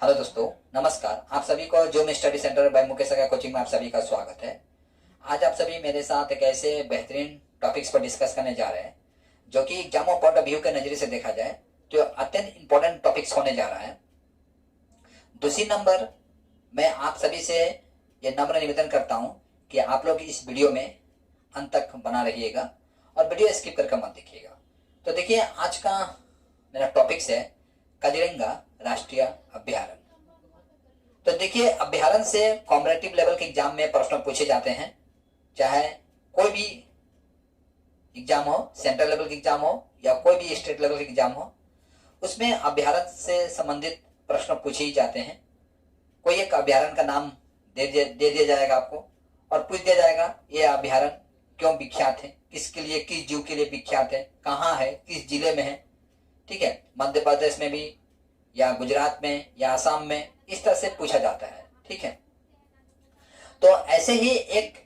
Hello दोस्तों, नमस्कार। आप सभी को जो मैं study centre by Mukesh Agarwal coaching में आप सभी का स्वागत है। आज आप सभी मेरे साथ एक ऐसे बेहतरीन टॉपिक्स पर डिस्कस करने जा रहे हैं जो कि एग्जाम पॉइंट ऑफ व्यू के नजरिए से देखा जाए तो अत्यंत इंपॉर्टेंट टॉपिक्स होने जा रहा है। दूसरी नंबर, मैं आप सभी से ये नम्र निवेदन करता हूँ कि आप लोग इस वीडियो में अंत तक बना रहिएगा और वीडियो स्किप करके मत देखिएगा। तो देखिए, आज का मेरा टॉपिक्स है काजीरंगा राष्ट्रीय अभ्यारण्य। तो देखिए, अभ्यारण्य से कॉम्पिटिटिव लेवल के एग्जाम में प्रश्न पूछे जाते हैं, चाहे कोई भी एग्जाम हो, सेंट्रल लेवल के एग्जाम हो या कोई भी स्टेट लेवल के एग्जाम हो, उसमें अभ्यारण्य से संबंधित प्रश्न पूछे ही जाते हैं। कोई एक अभ्यारण्य का नाम दे दिया जाएगा आपको और पूछ दिया जाएगा ये अभ्यारण्य क्यों विख्यात है, किसके लिए, किस जीव के लिए विख्यात है, कहाँ है, किस जिले में है। ठीक है, मध्य प्रदेश में भी या गुजरात में या आसाम में, इस तरह से पूछा जाता है। ठीक है, तो ऐसे ही एक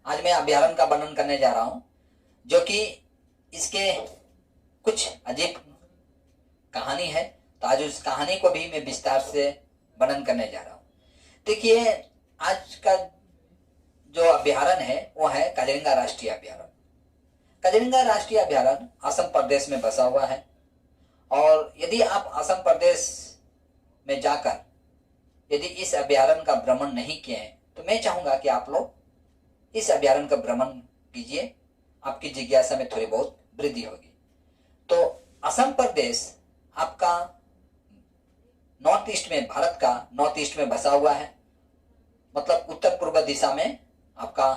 आज मैं अभ्यारण्य का वर्णन करने जा रहा हूं जो कि इसके कुछ अजीब कहानी है। तो आज उस कहानी को भी मैं विस्तार से वर्णन करने जा रहा हूं। देखिए, आज का जो अभ्यारण्य है वो है काजीरंगा राष्ट्रीय अभ्यारण्य। काजीरंगा राष्ट्रीय अभ्यारण्य असम प्रदेश में बसा हुआ है और यदि आप असम प्रदेश में जाकर यदि इस अभ्यारण्य का भ्रमण नहीं किए हैं तो मैं चाहूंगा कि आप लोग इस अभ्यारण्य का भ्रमण कीजिए, आपकी जिज्ञासा में थोड़ी बहुत वृद्धि होगी। तो असम प्रदेश आपका नॉर्थ ईस्ट में, भारत का नॉर्थ ईस्ट में बसा हुआ है, मतलब उत्तर पूर्व दिशा में आपका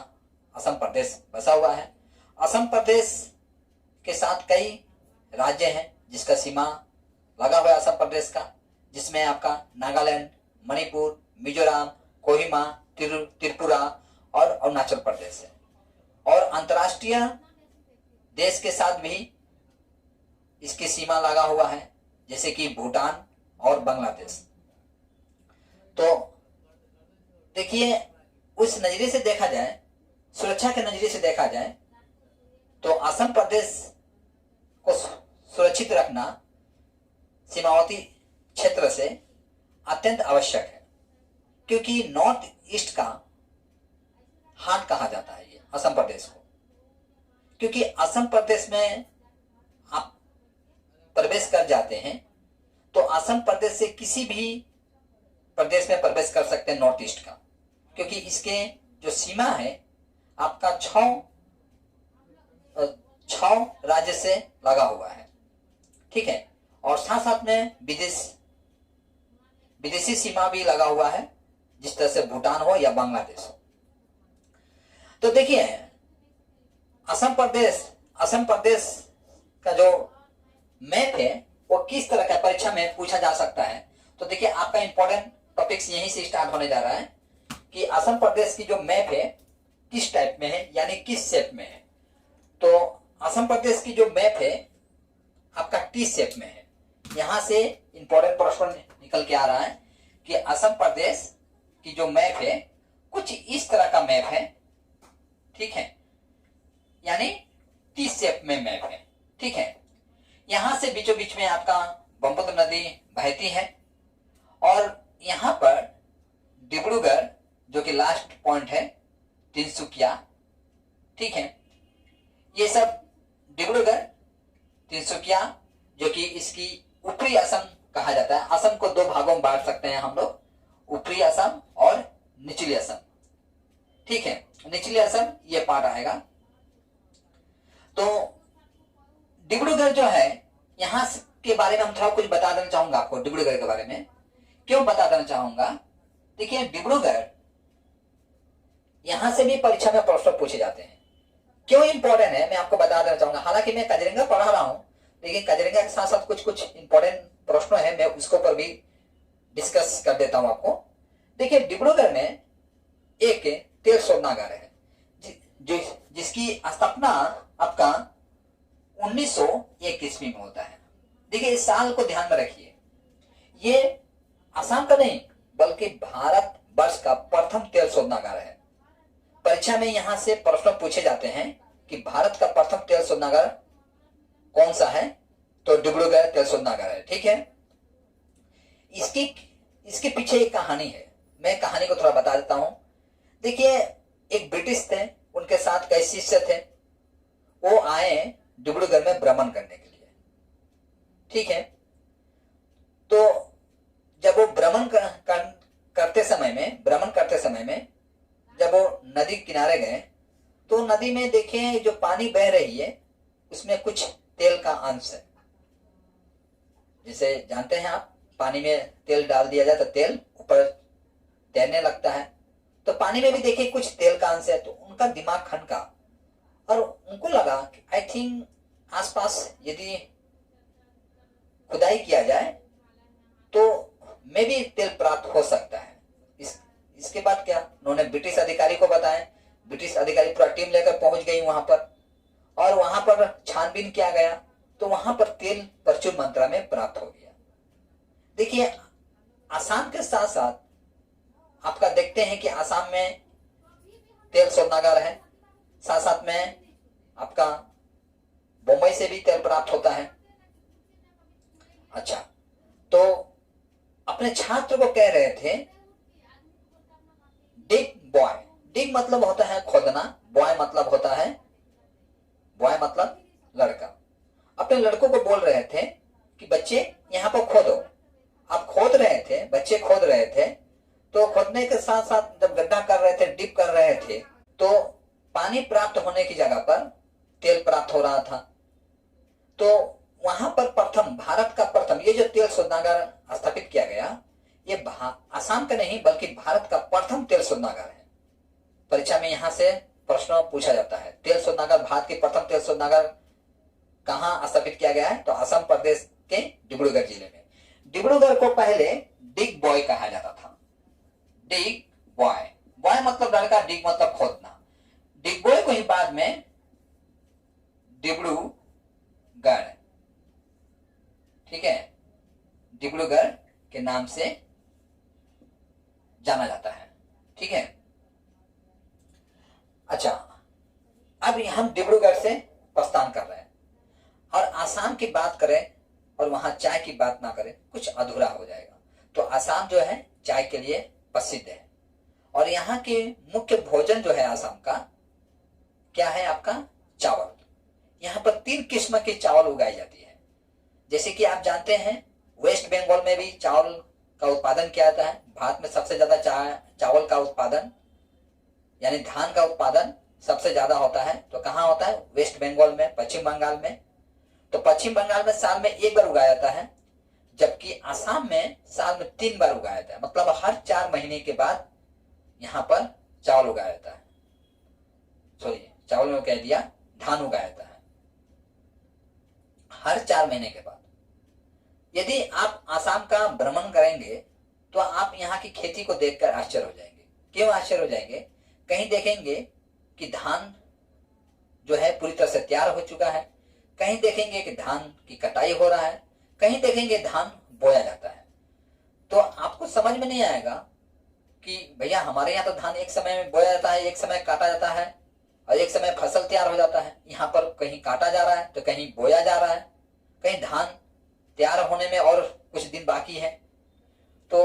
असम प्रदेश बसा हुआ है। असम प्रदेश के साथ कई राज्य हैं जिसका सीमा लगा हुआ है असम प्रदेश का, जिसमें आपका नागालैंड, मणिपुर, मिजोरम, कोहिमा, त्रिपुरा और अरुणाचल प्रदेश है। और अंतर्राष्ट्रीय देश के साथ भी इसकी सीमा लगा हुआ है, जैसे कि भूटान और बांग्लादेश। तो देखिए, उस नजरिए से देखा जाए, सुरक्षा के नजरिए से देखा जाए तो असम प्रदेश को सुरक्षित रखना सीमावर्ती क्षेत्र से अत्यंत आवश्यक है, क्योंकि नॉर्थ ईस्ट का हार्ट कहा जाता है ये असम प्रदेश को। क्योंकि असम प्रदेश में आप प्रवेश कर जाते हैं तो असम प्रदेश से किसी भी प्रदेश में प्रवेश कर सकते हैं नॉर्थ ईस्ट का, क्योंकि इसके जो सीमा है आपका छह राज्य से लगा हुआ है। ठीक है, और साथ साथ में विदेशी सीमा भी लगा हुआ है, जिस तरह से भूटान हो या बांग्लादेश हो। तो देखिए, असम प्रदेश का जो मैप है वो किस तरह का परीक्षा में पूछा जा सकता है। तो देखिए, आपका इंपॉर्टेंट टॉपिक्स यहीं से स्टार्ट होने जा रहा है कि असम प्रदेश की जो मैप है किस टाइप में है, यानी किस शेप में है। तो असम प्रदेश की जो मैप है आपका टी शेप में है। यहां से इंपॉर्टेंट प्रश्न निकल के आ रहा है कि असम प्रदेश की जो मैप है कुछ इस तरह का मैप है। ठीक है, यानी टी शेप में मैप है। ठीक है, यहां से बीचों बीच में आपका ब्रह्मपुत्र नदी बहती है और यहां पर डिब्रूगढ़ जो कि लास्ट पॉइंट है, तिनसुकिया। ठीक है, ये सब डिब्रूगढ़, तिनसुकिया जो कि इसकी ऊपरी असम कहा जाता है। असम को दो भागों में बांट सकते हैं हम लोग, ऊपरी असम और निचली असम। ठीक है, निचली असम ये पार्ट आएगा। तो डिब्रूगढ़ जो है, यहां के बारे में हम थोड़ा कुछ बता देना चाहूंगा आपको। डिब्रूगढ़ के बारे में क्यों बता देना चाहूंगा, देखिए डिब्रूगढ़ यहां से भी परीक्षा में प्रश्न पूछे जाते हैं। क्यों इंपॉर्टेंट है मैं आपको बता देना चाहूंगा। हालांकि मैं काजीरंगा पढ़ा रहा हूं, लेकिन काजीरंगा के साथ साथ कुछ इंपॉर्टेंट प्रश्न है, मैं उसको पर भी डिस्कस कर देता हूं आपको। देखिए, डिब्रूगढ़ में एक तेल शोधनागार है जिसकी स्थापना आपका 1901 ईस्वी में होता है। देखिए, इस साल को ध्यान में रखिए, ये असम का नहीं बल्कि भारत वर्ष का प्रथम तेल शोधनागार है। परीक्षा में यहां से प्रश्न पूछे जाते हैं कि भारत का प्रथम तेल शोधनागार कौन सा है, तो डिब्रूगढ़ तेल शोधनागार है। ठीक है, इसकी इसके पीछे एक कहानी है, मैं कहानी को थोड़ा बता देता हूं। देखिए, एक ब्रिटिश थे, उनके साथ कई शिष्य थे। वो आए डिब्रूगढ़ में भ्रमण करने के लिए, ठीक है। तो जब वो भ्रमण करते समय में जब वो नदी किनारे गए तो नदी में देखें जो पानी बह रही है उसमें कुछ तेल का अंश है। जैसे जानते हैं आप, पानी में तेल डाल दिया जाए तो तेल ऊपर तैरने लगता है, तो पानी में भी देखिए कुछ तेल का अंश है। तो उनका दिमाग खनका और उनको लगा कि आई थिंक आसपास यदि खुदाई किया जाए तो में भी तेल प्राप्त हो सकता है। इसके बाद क्या, उन्होंने ब्रिटिश अधिकारी को बताया। ब्रिटिश अधिकारी पूरा टीम लेकर पहुंच गई वहां पर, और वहां पर छानबीन किया गया तो वहां पर तेल प्रचुर मात्रा में प्राप्त हो गया। देखिए, आसाम के साथ साथ आपका देखते हैं कि आसाम में तेल शोधनागार है, साथ साथ में आपका बम्बई से भी तेल प्राप्त होता है। अच्छा, तो अपने छात्र को कह रहे थे डिग बॉय, डिग मतलब होता है खोदना, बॉय मतलब लड़का। अपने लड़कों को बोल रहे थे कि बच्चे यहाँ पर खोदो। आप खोद रहे थे, बच्चे खोद रहे थे, तो खोदने के साथ साथ जब गड्ढा कर रहे थे, डिप कर रहे थे, तो पानी प्राप्त होने की जगह पर तेल प्राप्त हो रहा था। तो वहां पर भारत का प्रथम ये जो तेल शोधनागार स्थापित किया गया, ये आसाम का नहीं बल्कि भारत का प्रथम तेल शोधनागार है। परीक्षा में यहां से प्रश्न पूछा जाता है, तेल शोधनागार, भारत के प्रथम तेल शोधनागार कहां स्थापित किया गया है? तो असम प्रदेश के डिब्रूगढ़ जिले में। डिब्रूगढ़ को पहले डिग बॉय कहा जाता था। डिग बॉय, बॉय मतलब लड़का, डिग मतलब खोदना। डिग बॉय को ही बाद में डिब्रूगढ़, ठीक है, डिब्रूगढ़ के नाम से जाना जाता है, ठीक है। अच्छा, अब हम डिब्रूगढ़ से प्रस्थान कर रहे हैं और आसाम की बात करें और वहां चाय की बात ना करें, कुछ अधूरा हो जाएगा। तो आसाम जो है चाय के लिए प्रसिद्ध है, और यहाँ के मुख्य भोजन जो है आसाम का क्या है? आपका चावल। यहाँ पर 3 किस्म की चावल उगाई जाती है। जैसे कि आप जानते हैं, वेस्ट बंगाल में भी चावल का उत्पादन किया जाता है। भारत में सबसे ज्यादा चावल का उत्पादन यानी धान का उत्पादन सबसे ज्यादा होता है। तो कहाँ होता है? वेस्ट बंगाल में, पश्चिम बंगाल में। तो पश्चिम बंगाल में साल में 1 बार उगाया जाता है, जबकि आसाम में साल में 3 बार उगाया जाता है। मतलब हर 4 महीने के बाद यहाँ पर चावल उगाया जाता है। सॉरी, चावल में कह दिया, धान उगाया जाता है हर 4 महीने के बाद। यदि आप आसाम का भ्रमण करेंगे तो आप यहाँ की खेती को देखकर आश्चर्य हो जाएंगे। क्यों आश्चर्य हो जाएंगे? कहीं देखेंगे कि धान जो है पूरी तरह से तैयार हो चुका है, कहीं देखेंगे कि धान की कटाई हो रहा है, कहीं देखेंगे धान बोया जाता है। तो आपको समझ में नहीं आएगा कि भैया हमारे यहाँ तो धान एक समय में बोया जाता है, एक समय काटा जाता है, और एक समय फसल तैयार हो जाता है। यहाँ पर कहीं काटा जा रहा है तो कहीं बोया जा रहा है, कहीं धान तैयार होने में और कुछ दिन बाकी है। तो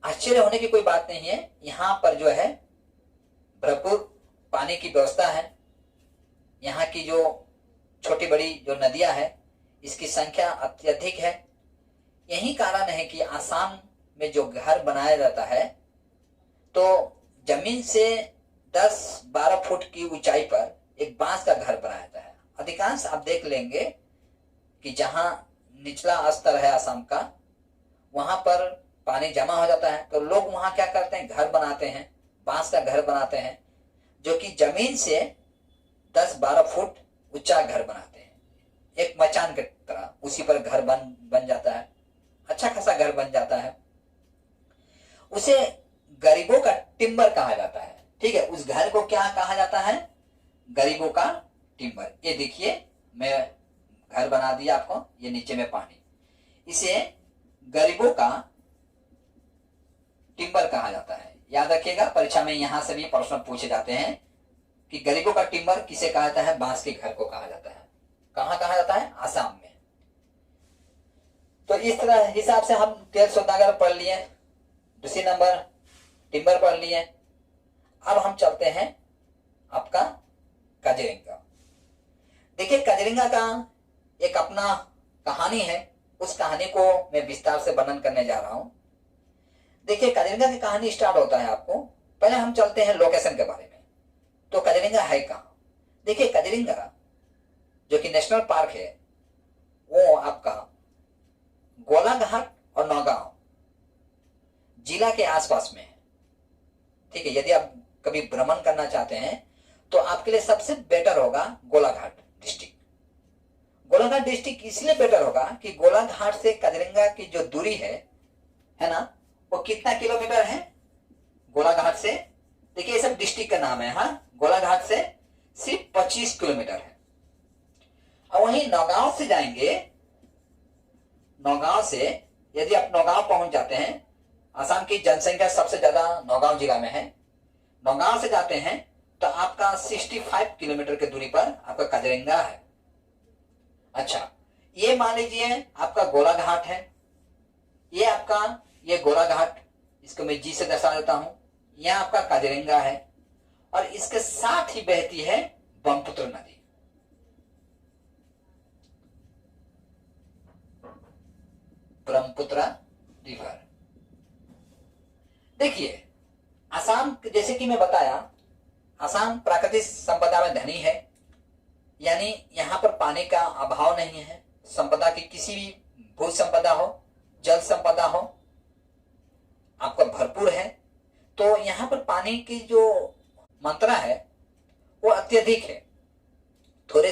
आश्चर्य होने की कोई बात नहीं है। यहाँ पर जो है भरपूर पानी की व्यवस्था है। यहाँ की जो छोटी बड़ी जो नदियां हैं, इसकी संख्या अत्यधिक है। यही कारण है कि आसाम में जो घर बनाया जाता है तो जमीन से 10-12 फुट की ऊंचाई पर एक बांस का घर बनाया जाता है। अधिकांश आप देख लेंगे कि जहां निचला स्तर है आसाम का, वहां पर पानी जमा हो जाता है, तो लोग वहां क्या करते हैं? घर बनाते हैं, बांस का घर बनाते हैं, जो कि जमीन से 10-12 फुट ऊंचा घर बनाते हैं, एक मचान की तरह। उसी पर घर बन जाता है, अच्छा खासा घर बन जाता है। उसे गरीबों का टिम्बर कहा जाता है, ठीक है। उस घर को क्या कहा जाता है? गरीबों का टिम्बर। ये देखिए, मैं घर बना दिया आपको, ये नीचे में पानी, इसे गरीबों का टिम्बर कहा जाता है। याद रखिएगा, परीक्षा में यहां से भी प्रश्न पूछे जाते हैं कि गरीबों का टिम्बर किसे कहा जाता है? बांस के घर को कहा जाता है। कहां कहा जाता है? आसाम में। तो इस तरह हिसाब से हम तेल शोधनागार पढ़ लिए। दूसरी नंबर टिम्बर पढ़ लिए। अब हम चलते हैं आपका काजीरंगा। देखिए काजीरंगा का एक अपना कहानी है, उस कहानी को मैं विस्तार से वर्णन करने जा रहा हूं। देखिए काजीरंगा की कहानी स्टार्ट होता है आपको, पहले हम चलते हैं लोकेशन के बारे में। तो काजीरंगा है कहाँ? देखिए काजीरंगा जो कि नेशनल पार्क है वो आपका गोलाघाट और नौगांव जिला के आसपास में है। ठीक है, यदि आप कभी भ्रमण करना चाहते हैं तो आपके लिए सबसे बेटर होगा गोलाघाट डिस्ट्रिक्ट। गोलाघाट डिस्ट्रिक्ट इसलिए बेटर होगा कि गोलाघाट से काजीरंगा की जो दूरी है ना, वो कितना किलोमीटर है गोलाघाट से? देखिए ये सब डिस्ट्रिक्ट का नाम है। हाँ, गोलाघाट से सिर्फ 25 किलोमीटर है। और वहीं नौगांव से जाएंगे, नौगांव से यदि आप नौगांव पहुंच जाते हैं, असम की जनसंख्या सबसे ज्यादा नौगांव जिला में है, नौगांव से जाते हैं तो आपका 65 किलोमीटर की दूरी पर आपका काजीरंगा है। अच्छा, ये मान लीजिए आपका गोलाघाट है, ये आपका ये गोलाघाट, इसको मैं जी से दर्शा देता हूं। यह आपका काजीरंगा है और इसके साथ ही बहती है ब्रह्मपुत्र नदी। ब्रह्मपुत्र रिवर। देखिए असम, जैसे कि मैं बताया, असम प्राकृतिक संपदा में धनी है, यानी यहां पर पानी का अभाव नहीं है। संपदा की किसी भी भू संपदा हो, जल संपदा हो, आपका भरपूर है। तो यहां पर पानी की जो मात्रा है वो अत्यधिक है। थोड़े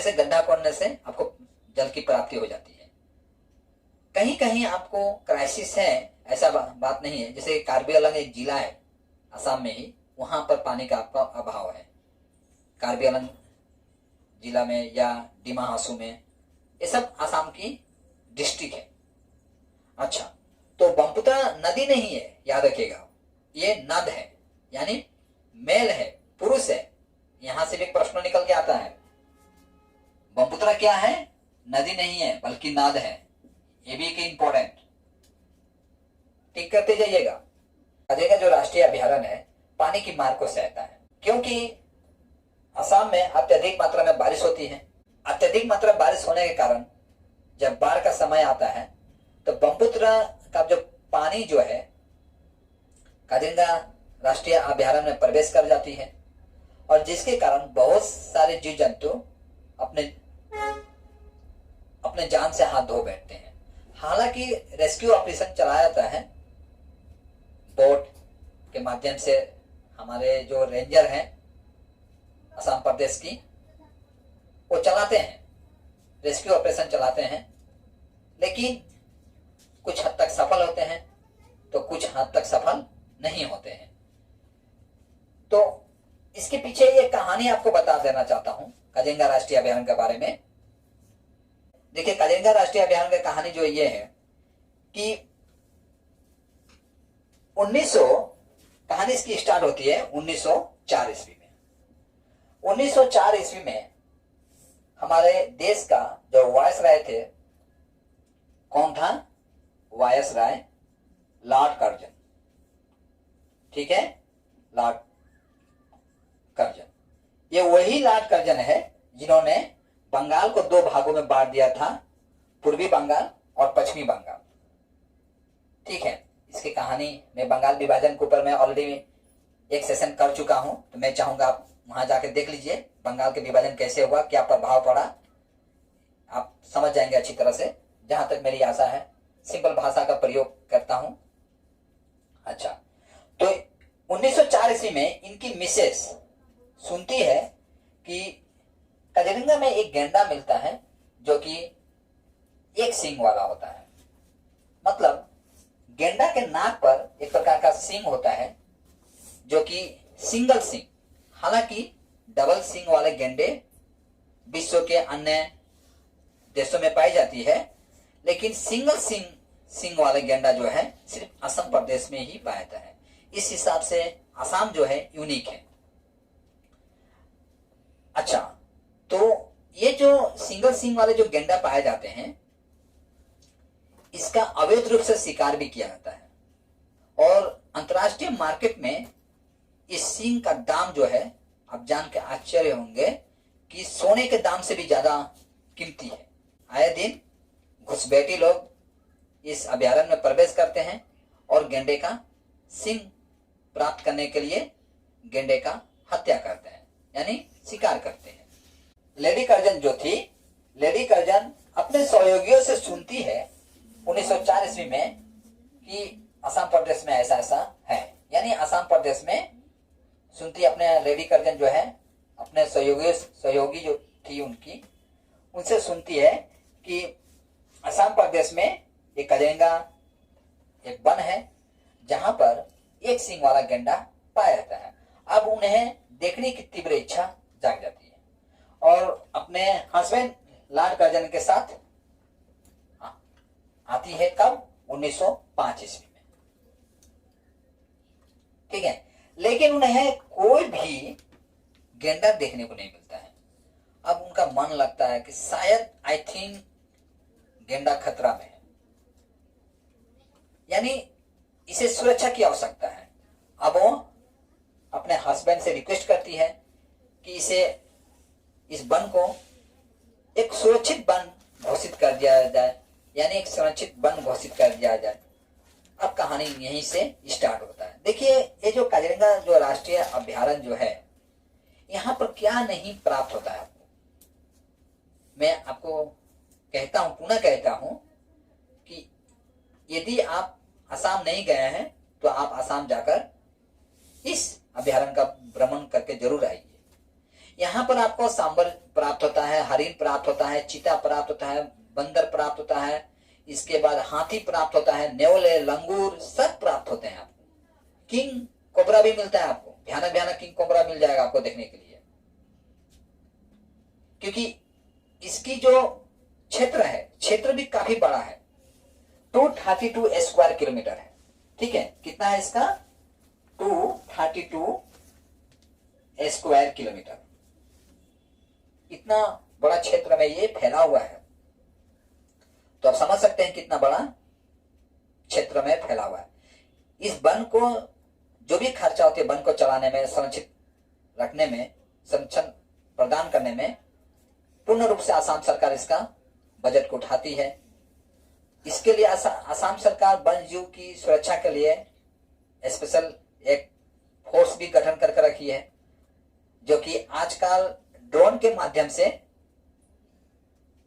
से गड्ढा खोदने से आपको जल की प्राप्ति हो जाती है। कहीं कहीं आपको क्राइसिस है, ऐसा बात नहीं है। जैसे कार्बी आंलंग एक जिला है असम में ही, वहां पर पानी का आपका अभाव है। कार्बी आंलंग जिला में या डिमा हासू में, ये सब असम की डिस्ट्रिक्ट है। अच्छा, तो ब्रह्मपुत्र नदी नहीं है, याद रखिएगा, ये नद है, यानी मेल है, पुरुष है। यहां से भी प्रश्न निकल के आता है, ब्रह्मपुत्र क्या है? नदी नहीं है बल्कि नद है। ये भी एक इंपॉर्टेंट टिक करते जाइएगा। काजीरंगा जो राष्ट्रीय अभयारण्य है पानी की मार को सहता है, क्योंकि असम में अत्यधिक मात्रा में बारिश होती है। अत्यधिक मात्रा बारिश होने के कारण जब बाढ़ का समय आता है तो ब्रह्मपुत्र का जो पानी जो है काजीरंगा राष्ट्रीय अभयारण्य में प्रवेश कर जाती है, और जिसके कारण बहुत सारे जीव जंतु अपने जान से हाथ धो बैठते हैं। हालांकि रेस्क्यू ऑपरेशन चलाया जाता है बोट के माध्यम से। हमारे जो रेंजर हैं असम प्रदेश की, वो चलाते हैं, रेस्क्यू ऑपरेशन चलाते हैं, लेकिन कुछ हद तक सफल होते हैं तो कुछ हद तक सफल नहीं होते हैं। तो इसके पीछे ये कहानी आपको बता देना चाहता हूं काजीरंगा राष्ट्रीय अभयारण्य के बारे में। देखिए काजीरंगा राष्ट्रीय अभयारण्य की कहानी जो ये है कि 1900 कहानी इसकी स्टार्ट होती है 1904 ईस्वी में। 1904 ईस्वी में हमारे देश का जो वायसराय थे, कौन था? Viceroy Lord Curzon. ठीक है, लॉर्ड कर्जन। ये वही लॉर्ड कर्जन है जिन्होंने बंगाल को दो भागों में बांट दिया था, पूर्वी बंगाल और पश्चिमी बंगाल। ठीक है, इसकी कहानी में बंगाल विभाजन के ऊपर मैं ऑलरेडी एक सेशन कर चुका हूं, तो मैं चाहूंगा आप वहां जाके देख लीजिए बंगाल के विभाजन कैसे हुआ, क्या प्रभाव पड़ा, आप समझ जाएंगे अच्छी तरह से, जहां तक मेरी आशा है। सिंपल भाषा का प्रयोग करता हूं। अच्छा, तो 1904 ईस्वी में इनकी मिसेस सुनती है कि काजीरंगा में एक गेंडा मिलता है जो कि एक सींग वाला होता है। मतलब गेंडा के नाक पर एक प्रकार का सींग होता है जो कि सिंगल सींग। हालांकि डबल सींग वाले गेंडे विश्व के अन्य देशों में पाई जाती है, लेकिन सिंगल सींग वाले गेंडा जो है सिर्फ असम प्रदेश में ही पाया जाता है। इस हिसाब से असम जो है यूनिक है। अच्छा, तो ये जो सिंगल सींग वाले जो गेंडा पाए जाते हैं, इसका अवैध रूप से शिकार भी किया जाता है। और अंतर्राष्ट्रीय मार्केट में इस सींग का दाम जो है, आप जान के आश्चर्य होंगे कि सोने के दाम से भी ज्यादा कीमती है। आए दिन घुसपैठी लोग इस अभयारण्य में प्रवेश करते हैं और गेंडे का सींग प्राप्त करने के लिए गेंडे का हत्या करते हैं, यानी शिकार करते हैं। लेडी कर्जन जो थी, लेडी कर्जन अपने सहयोगियों से सुनती है 1904 ईस्वी में कि असम प्रदेश में ऐसा ऐसा है, यानी असम प्रदेश में सुनती अपने लेडी कर्जन जो है, अपने सहयोगी जो थी उनकी, उनसे सुनती है कि असम प्रदेश में एक कजेंगा एक वन है जहां पर एक सींग वाला गेंडा पाया जाता है। अब उन्हें देखने की तीव्र इच्छा जाग जाती है और अपने हस्बैंड लॉर्ड कर्जन के साथ आती है। कब? 1905 ईस्वी में। ठीक है, लेकिन उन्हें कोई भी गेंडा देखने को नहीं मिलता है। अब उनका मन लगता है कि शायद आई थिंक गेंडा खतरा में है, यानी इसे सुरक्षा की आवश्यकता है। अब वो अपने हस्बैंड से रिक्वेस्ट करती है कि इस वन को एक सुरक्षित वन घोषित कर दिया जाए, यानी एक संरक्षित वन घोषित कर दिया जाए। अब कहानी यहीं से स्टार्ट होता है। देखिए, ये जो काजीरंगा जो राष्ट्रीय अभ्यारण्य जो है, यहाँ पर क्या नहीं प्राप्त होता है आपको। मैं आपको कहता हूं, पुनः कहता हूं कि यदि आप असम नहीं गए हैं तो आप असम जाकर इस अभ्यारण्य का भ्रमण करके जरूर आइए। यहाँ पर आपको सांबर प्राप्त होता है, हरिण प्राप्त होता है, चीता प्राप्त होता है, बंदर प्राप्त होता है, इसके बाद हाथी प्राप्त होता है, नेवले, लंगूर सब प्राप्त होते हैं आपको। किंग कोबरा भी मिलता है आपको, भयानक भयानक किंग कोबरा मिल जाएगा आपको देखने के लिए, क्योंकि इसकी जो क्षेत्र है, क्षेत्र भी काफी बड़ा है। 232 स्क्वायर किलोमीटर है। ठीक है, कितना है इसका? 232 स्क्वायर किलोमीटर। इतना बड़ा क्षेत्र में ये फैला हुआ है, तो आप समझ सकते हैं कितना बड़ा क्षेत्र में फैला हुआ है। इस वन को जो भी खर्चा होती है, वन को चलाने में, संरक्षित रखने में, संरक्षण प्रदान करने में, पूर्ण रूप से असम सरकार इसका बजट को उठाती है। इसके लिए असम सरकार वन जीव की सुरक्षा के लिए स्पेशल एक फोर्स भी गठन करके रखी है, जो कि आजकल ड्रोन के माध्यम से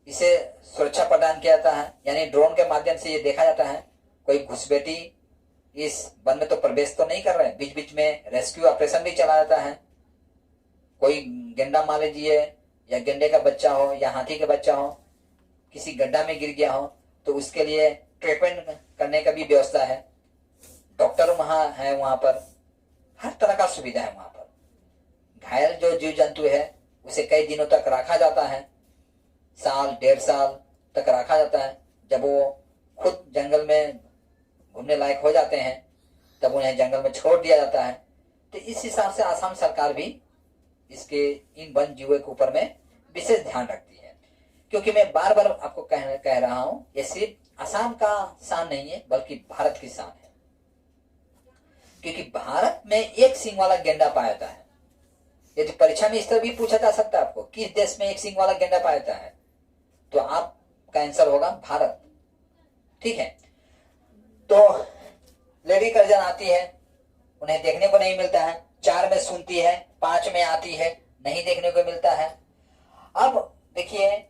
इसे सुरक्षा प्रदान किया जाता है। यानी ड्रोन के माध्यम से ये देखा जाता है कोई घुसपैठी इस वन में तो प्रवेश तो नहीं कर रहे हैं, बीच बीच में रेस्क्यू ऑपरेशन भी चला जाता है। कोई गेंडा मान लीजिए, या गेंडे का बच्चा हो या हाथी का बच्चा हो, किसी गड्ढा में गिर गया हो, तो उसके लिए ट्रीटमेंट करने का भी व्यवस्था है। डॉक्टर वहां है, वहां पर हर तरह का सुविधा है। वहां पर घायल जो जीव जंतु है उसे कई दिनों तक रखा जाता है, साल 1.5 साल तक रखा जाता है। जब वो खुद जंगल में घूमने लायक हो जाते हैं तब उन्हें जंगल में छोड़ दिया जाता है। तो इस हिसाब से असम सरकार भी इसके इन वन जीवों के ऊपर में विशेष ध्यान रखती है। क्योंकि मैं बार बार आपको कह रहा हूं, ये सिर्फ असम का शान नहीं है बल्कि भारत की शान है। क्योंकि भारत में एक सींग वाला गेंडा पाया जाता है। यदि परीक्षा में इस तरह भी पूछा जा सकता है आपको, किस देश में एक सींग वाला गेंडा पाया जाता है, तो आपका आंसर होगा भारत। ठीक है, तो लेडी कर्जन आती है, उन्हें देखने को नहीं मिलता है। 4 में सुनती है, 5 में आती है, नहीं देखने को मिलता है। अब देखिए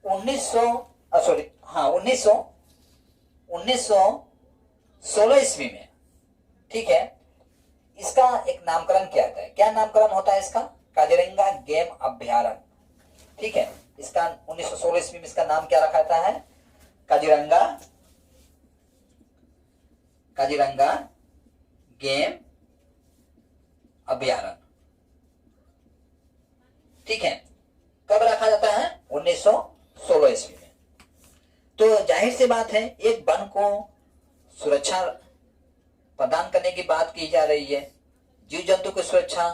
1916 ईस्वी में, ठीक है, इसका एक नामकरण किया जाता है। क्या नामकरण होता है इसका? काजीरंगा गेम अभ्यारण्य। ठीक है, इसका 1916 ईस्वी में इसका नाम क्या रखा जाता है? काजीरंगा गेम अभ्यारण्य। ठीक है, कब रखा जाता है? 1916 ईस्वी में। तो जाहिर सी बात है, एक वन को सुरक्षा प्रदान करने की बात की जा रही है, जीव जंतु की सुरक्षा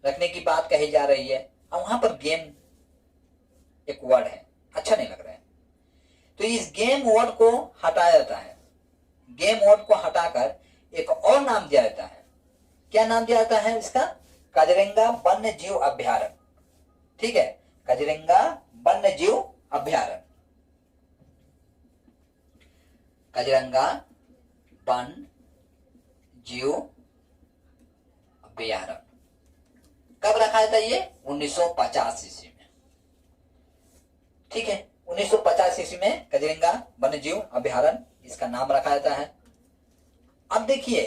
रखने की बात कही जा रही है, और वहां पर गेम एक वर्ड है, अच्छा नहीं लग रहा है। तो इस गेम वर्ड को हटाया जाता है। गेम वर्ड को हटाकर एक और नाम दिया जाता है। क्या नाम दिया जाता है इसका? काजीरंगा वन्य जीव अभ्यारण्य। ठीक है, काजीरंगा वन्य जीव अभ्यारण्य, काजीरंगा वन जीव अभ्यारण्य। कब रखा था ये? 1950 ईस्वी में। ठीक है, 1950 ईस्वी में काजीरंगा वन्य जीव अभ्यारण्य इसका नाम रखा जाता है। अब देखिए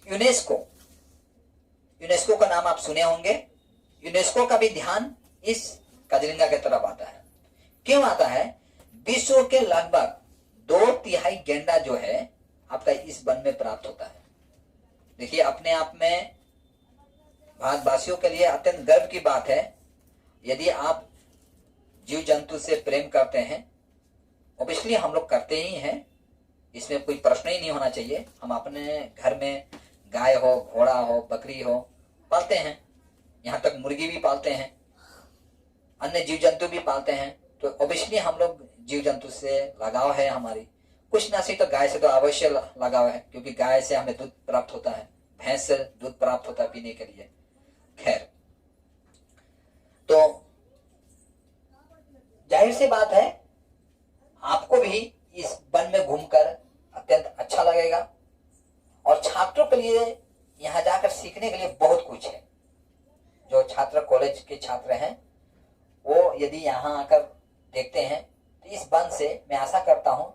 यूनेस्को, यूनेस्को का नाम आप सुने होंगे। यूनेस्को का भी ध्यान इस काजीरंगा की तरफ आता है। क्यों आता है? विश्व के लगभग 2/3 गैंडा जो है आपका इस वन में प्राप्त होता है। देखिए अपने आप में भारतवासियों के लिए अत्यंत गर्व की बात है। यदि आप जीव जंतु से प्रेम करते हैं, ऑब्वियसली हम लोग करते ही हैं, इसमें कोई प्रश्न ही नहीं होना चाहिए। हम अपने घर में गाय हो, घोड़ा हो, बकरी हो पालते हैं, यहाँ तक मुर्गी भी पालते हैं, अन्य जीव जंतु भी पालते हैं। तो ऑब्वियसली हम लोग जीव जंतु से लगाव है हमारी। कुछ ना सही तो गाय से तो अवश्य लगाव है, क्योंकि गाय से हमें दूध प्राप्त होता है, भैंस से दूध प्राप्त होता है पीने के लिए। खैर, तो जाहिर सी बात है आपको भी इस वन में घूमकर अत्यंत अच्छा लगेगा। और छात्रों के लिए यहाँ जाकर सीखने के लिए बहुत कुछ है। जो छात्र कॉलेज के छात्र हैं वो यदि यहाँ आकर देखते हैं तो इस वन से मैं आशा करता हूँ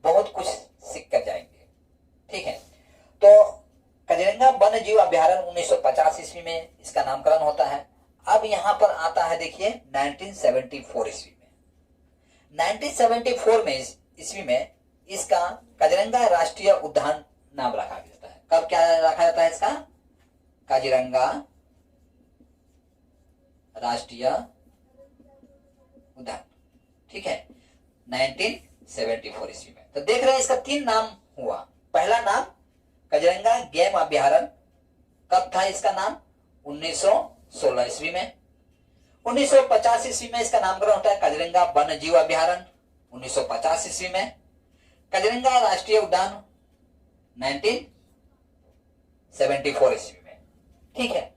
बहुत कुछ सीख कर जाएंगे। ठीक है, तो काजीरंगा वन्य जीव अभ्यारण्य 1950 ईस्वी में इसका नामकरण होता है। अब यहाँ पर आता है देखिए 1974 ईस्वी में। 1974 में ईस्वी में इसका काजीरंगा राष्ट्रीय उद्यान नाम रखा जाता है। कब क्या रखा जाता है इसका? काजीरंगा राष्ट्रीय उद्यान। ठीक है, 1974 ईस्वी में। तो देख रहे हैं इसका 3 नाम हुआ। पहला नाम काजीरंगा गेम अभ्यारण्य। कब था इसका नाम? 1916 ईस्वी में। 1950 ईस्वी में इसका नामकरण होता है काजीरंगा वन्य जीव अभ्यारण्य। 1950 ईस्वी में काजीरंगा राष्ट्रीय उद्यान 1974 ईस्वी में। ठीक है,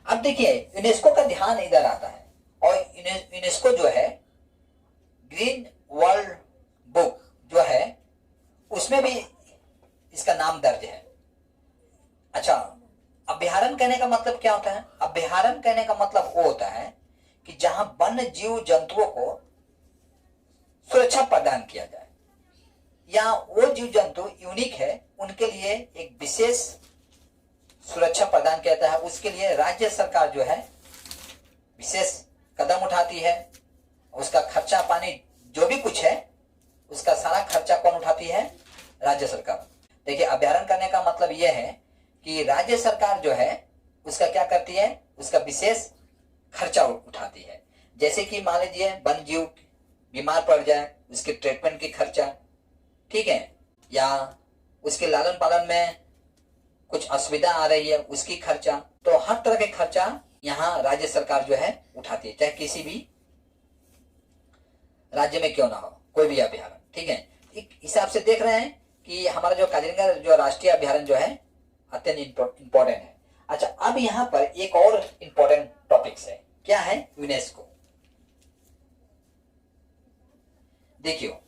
अब देखिए यूनेस्को का ध्यान इधर आता है। और यूनेस्को जो है ग्रीन वर्ल्ड बुक जो है उसमें भी इसका नाम दर्ज है। अच्छा, अभ्यारण्य कहने का मतलब क्या होता है? अभ्यारण्य कहने का मतलब वो होता है कि जहां वन्य जीव जंतुओं को सुरक्षा प्रदान किया जाए, या वो जीव जंतु यूनिक है उनके लिए एक विशेष सुरक्षा प्रदान किया जाता है। उसके लिए राज्य सरकार जो है विशेष कदम उठाती है। उसका खर्चा पानी जो भी कुछ है उसका सारा खर्चा कौन उठाती है? राज्य सरकार। देखिए अभ्यारण्य करने का मतलब यह है कि राज्य सरकार जो है उसका क्या करती है? उसका विशेष खर्चा उठाती है। जैसे कि मान लीजिए वन्य जीव बीमार पड़ जाए, उसके ट्रीटमेंट की खर्चा, ठीक है, या उसके लालन पालन में कुछ असुविधा आ रही है उसकी खर्चा, तो हर तरह के खर्चा यहाँ राज्य सरकार जो है उठाती है, चाहे किसी भी राज्य में क्यों ना हो, कोई भी अभ्यारण्य। ठीक है, एक हिसाब से देख रहे हैं कि हमारा जो काजीरंगा जो राष्ट्रीय अभ्यारण्य जो है अत्यंत इंपॉर्टेंट है। अच्छा, अब यहाँ पर एक और इंपॉर्टेंट टॉपिक्स है। क्या है? यूनेस्को। देखियो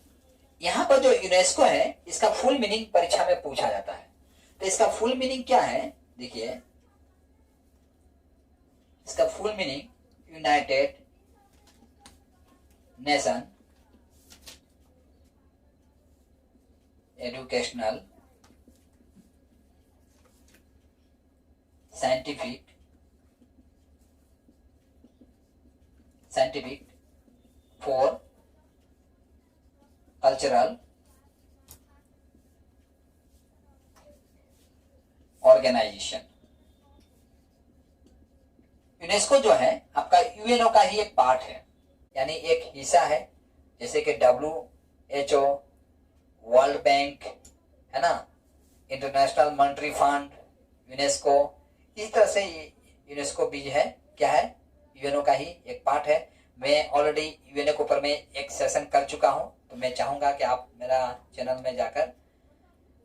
यहाँ पर जो यूनेस्को है इसका फुल मीनिंग परीक्षा में पूछा जाता है। तो इसका फुल मीनिंग क्या है? देखिए इसका full meaning united nation educational scientific for cultural organisation. UNESCO जो है आपका यूएनओ का ही एक पार्ट है, यानी एक हिस्सा है। जैसे कि WHO, वर्ल्ड बैंक है ना, इंटरनेशनल मॉनेटरी फंड, यूनेस्को, इस तरह से यूनेस्को भी है क्या है? यूएनओ का ही एक पार्ट है। मैं ऑलरेडी यूएनओ के ऊपर में एक सेशन कर चुका हूं, तो मैं चाहूंगा कि आप मेरा चैनल में जाकर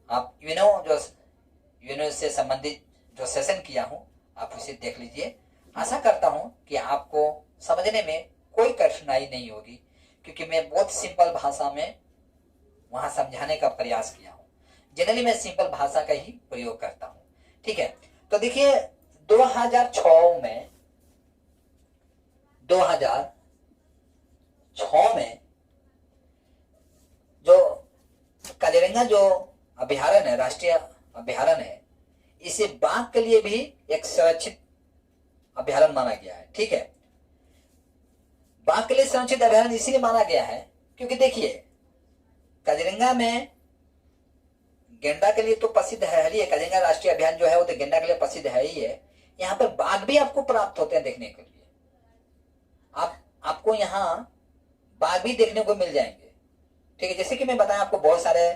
आप यूनो से संबंधित जो सेशन किया हूं आप उसे देख लीजिए। आशा करता हूं कि आपको समझने में कोई कठिनाई नहीं होगी, क्योंकि मैं बहुत सिंपल भाषा में वहां समझाने का प्रयास किया हूं। जनरली मैं सिंपल भाषा का ही प्रयोग करता हूं, ठीक है। तो देखिए 2006 में जो काजीरंगा जो अभ्यारण्य है, राष्ट्रीय अभ्यारण्य है, इसे बाघ के लिए भी एक संरक्षित अभ्यारण्य माना गया है, ठीक है। बाघ के लिए संरक्षित अभ्यारण्य इसीलिए माना गया है क्योंकि देखिए काजीरंगा में गेंडा के लिए तो प्रसिद्ध है ही है। काजीरंगा राष्ट्रीय अभ्यारण्य जो है वो तो गेंडा के लिए प्रसिद्ध है ही है। यहाँ पर बाघ भी आपको प्राप्त होते हैं देखने के लिए। आपको यहाँ बाघ भी देखने को मिल जाएंगे, ठीक है। जैसे कि मैं बताया आपको बहुत सारे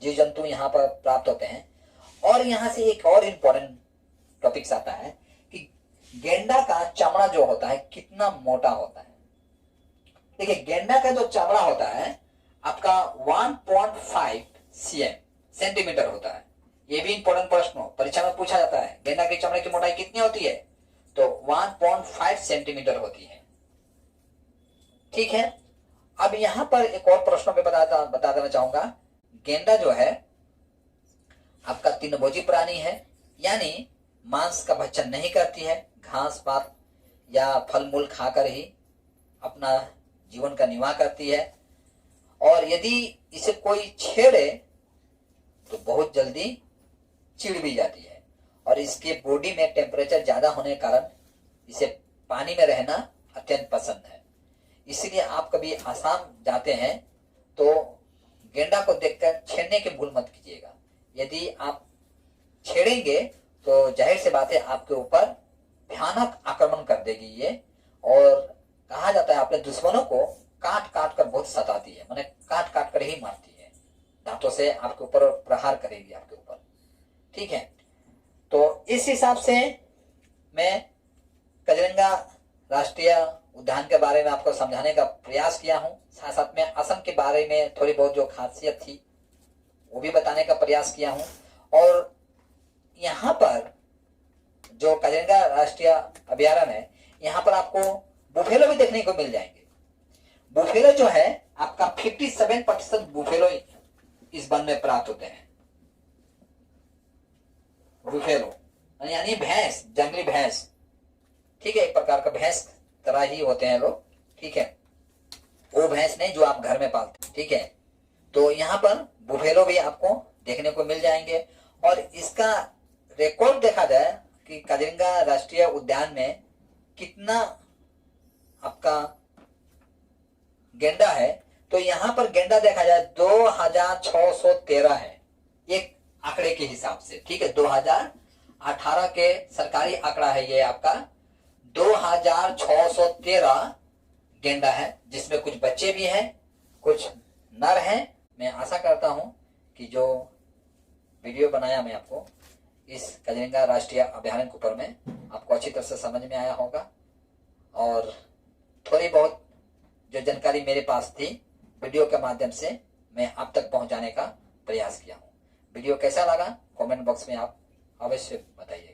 जीव जंतु यहाँ पर प्राप्त होते हैं। और यहाँ से एक और इम्पोर्टेंट टॉपिक्स आता है कि गेंडा का चमड़ा जो होता है कितना मोटा होता है। देखिए गेंडा का जो चमड़ा होता है आपका 1.5 सेंटीमीटर होता है। ये भी इंपॉर्टेंट प्रश्न परीक्षा में पूछा जाता है, गेंडा के चमड़े की मोटाई कितनी होती है, तो 1.5 सेंटीमीटर होती है, ठीक है। अब यहां पर एक और प्रश्न में बता देना चाहूंगा। गेंडा जो है आपका तीनभोजी प्राणी है, यानी मांस का भक्षण नहीं करती है, घास पात या फल मूल खाकर ही अपना जीवन का निर्वाह करती है। और यदि इसे कोई छेड़े तो बहुत जल्दी चिढ़ भी जाती है। और इसके बॉडी में टेम्परेचर ज्यादा होने के कारण इसे पानी में रहना अत्यंत पसंद है। इसलिए आप कभी आसाम जाते हैं तो गेंडा को देखकर छेड़ने की भूल मत कीजिएगा। यदि आप छेड़ेंगे तो जाहिर सी बात है आपके ऊपर भयानक आक्रमण कर देगी ये। और कहा जाता है अपने दुश्मनों को काट काट कर बहुत सताती है, माने काट काट कर ही मारती है, दांतों से आपके ऊपर प्रहार करेगी आपके ऊपर, ठीक है। तो इस हिसाब से मैं काजीरंगा राष्ट्रीय उद्यान के बारे में आपको समझाने का प्रयास किया हूं। साथ साथ में असम के बारे में थोड़ी बहुत जो खासियत थी वो भी बताने का प्रयास किया हूं। और यहाँ पर जो काजीरंगा राष्ट्रीय अभ्यारण्य है, यहाँ पर आपको बुफेलो भी देखने को मिल जाएंगे। बुफेलो जो है आपका 57% बुफेलो इस वन में प्राप्त होते हैं। बुफेलो यानी भैंस, जंगली भैंस, ठीक है, एक प्रकार का भैंस तरह ही होते हैं लोग, ठीक है। वो भैंस नहीं जो आप घर में पालते, ठीक है। तो यहाँ पर बुफेलो भी आपको देखने को मिल जाएंगे। और इसका रिकॉर्ड देखा जाए कि काजीरंगा राष्ट्रीय उद्यान में कितना आपका गेंडा है, तो यहाँ पर गेंडा देखा जाए 2613 है एक आंकड़े के हिसाब से, ठीक है। 2018 के सरकारी आंकड़ा है ये आपका 2613 गेंडा है, जिसमें कुछ बच्चे भी हैं, कुछ नर हैं। मैं आशा करता हूं कि जो वीडियो बनाया मैं आपको इस काजीरंगा राष्ट्रीय अभ्यारण्य के ऊपर में आपको अच्छी तरह से समझ में आया होगा। और थोड़ी बहुत जो जानकारी मेरे पास थी वीडियो के माध्यम से मैं आप तक पहुंचाने का प्रयास किया हूं। वीडियो कैसा लगा कमेंट बॉक्स में आप अवश्य बताइए।